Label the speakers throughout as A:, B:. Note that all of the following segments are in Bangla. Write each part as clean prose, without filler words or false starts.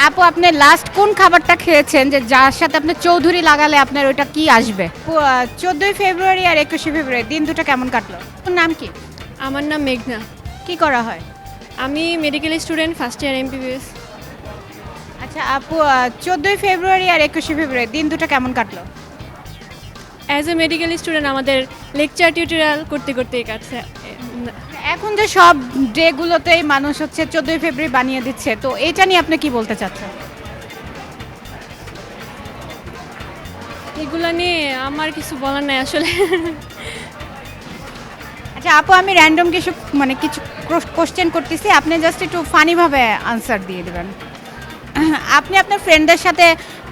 A: আপু আপনি লাস্ট কোন খাবারটা খেয়েছেন যে যার সাথে আপনি চৌধুরী লাগালে আপনার ওইটা কি আসবে? 14ই ফেব্রুয়ারি আর 21শে ফেব্রুয়ারি দিন দুটো কেমন কাটলো? আপনার নাম কি?
B: আমার নাম মেঘনা।
A: কি করা হয়?
B: আমি medical student, first year MBBS.
A: আচ্ছা আপু 14ই ফেব্রুয়ারি আর 21শে ফেব্রুয়ারি দিন দুটো কেমন কাটলো?
B: অ্যাজ এ মেডিকেল স্টুডেন্ট আমাদের লেকচার টিউটোরিয়াল করতে করতেই কাটছে।
A: এখন যে সব ডেগুলোতেই মানুষ হচ্ছে 14ই ফেব্রুয়ারি বানিয়ে দিচ্ছে, তো এটা নিয়ে আপনি কি বলতে চাচ্ছেন?
B: এগুলো নিয়ে আমার কিছু বলার নাই আসলে।
A: আচ্ছা আপু আমি র্যান্ডম কিছু কোশ্চেন করতেছি, আপনি জাস্ট একটু ফানিভাবে আনসার দিয়ে দেবেন। আপনি আপনার ফ্রেন্ডদের সাথে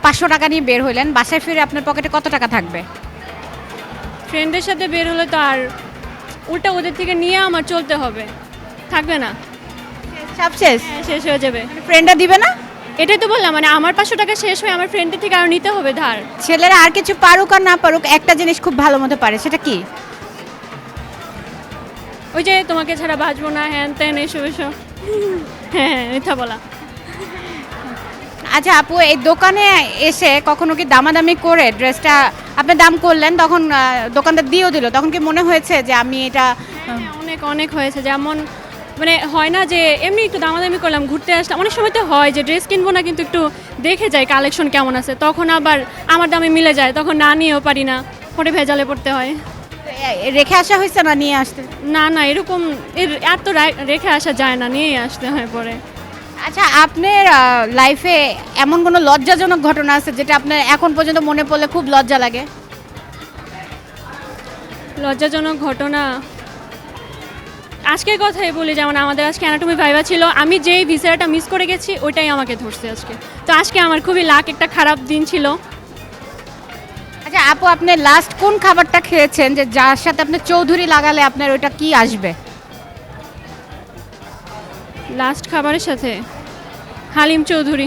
A: 500 টাকা নিয়ে বের হইলেন, বাসায় ফিরে আপনার পকেটে কত টাকা থাকবে?
B: ফ্রেন্ডের সাথে বের হলে তো আর উল্টা ওদের থেকে নিয়ে আমার চলতে হবে, থাকবে না।
A: সব শেষ?
B: হ্যাঁ, শেষ হয়ে যাবে।
A: ফ্রেন্ডরা দিবে না?
B: এটাই তো বললাম, মানে আমার 500 টাকা শেষ হয়ে আমার ফ্রেন্ডের থেকে আরও নিতে হবে ধার।
A: ছেলেরা আর কিছু পারুক আর না পারুক একটা জিনিস খুব ভালো মতো পারে, সেটা কি?
B: ওই যে তোমাকে ছাড়া বাঁচবো না, হ্যান ত্যান এসব এসব। হ্যাঁ হ্যাঁ, মিথ্যা বলা।
A: আচ্ছা আপু এই দোকানে এসে কখনো কি দামাদামি করে ড্রেসটা আপনি দাম করলেন, তখন দোকানদার দিয়েও দিল, তখন কি মনে হয়েছে যে আমি এটা
B: হ্যাঁ, অনেক অনেক হয়েছে। যেমন মানে হয় না যে এমনি একটু দামাদামি করলাম, ঘুরতে আসলাম, অনেক সময় তো হয় যে ড্রেস কিনবো না কিন্তু একটু দেখে যাই কালেকশন কেমন আছে, তখন আবার আমার দামে মিলে যায়, তখন না নিয়েও পারি না, পরে ভেজালে পড়তে হয়।
A: রেখে আসা হয়েছে না নিয়ে আসতে?
B: না না, এরকম এত রেখে আসা যায় না, নিয়েই আসতে হয় পরে।
A: আচ্ছা আপনার লাইফে এমন কোনো লজ্জাজনক ঘটনা আছে যেটা আপনার এখন পর্যন্ত মনে পড়লে খুব লজ্জা লাগে?
B: লজ্জাজনক ঘটনা আজকের কথাই বলি, যেমন আমাদের আজকে অ্যানাটমি ভাইভা ছিল, আমি যেই ভিসাটা মিস করে গেছি ওইটাই আমাকে ধরছে আজকে। তো আজকে আমার খুবই লাক, একটা খারাপ দিন ছিল।
A: আচ্ছা আপু আপনি লাস্ট কোন খাবারটা খেয়েছেন যে যার সাথে আপনি চৌধুরী লাগালে আপনার ওইটা কি আসবে?
B: লাস্ট খাবারের সাথে হালিম চৌধুরী।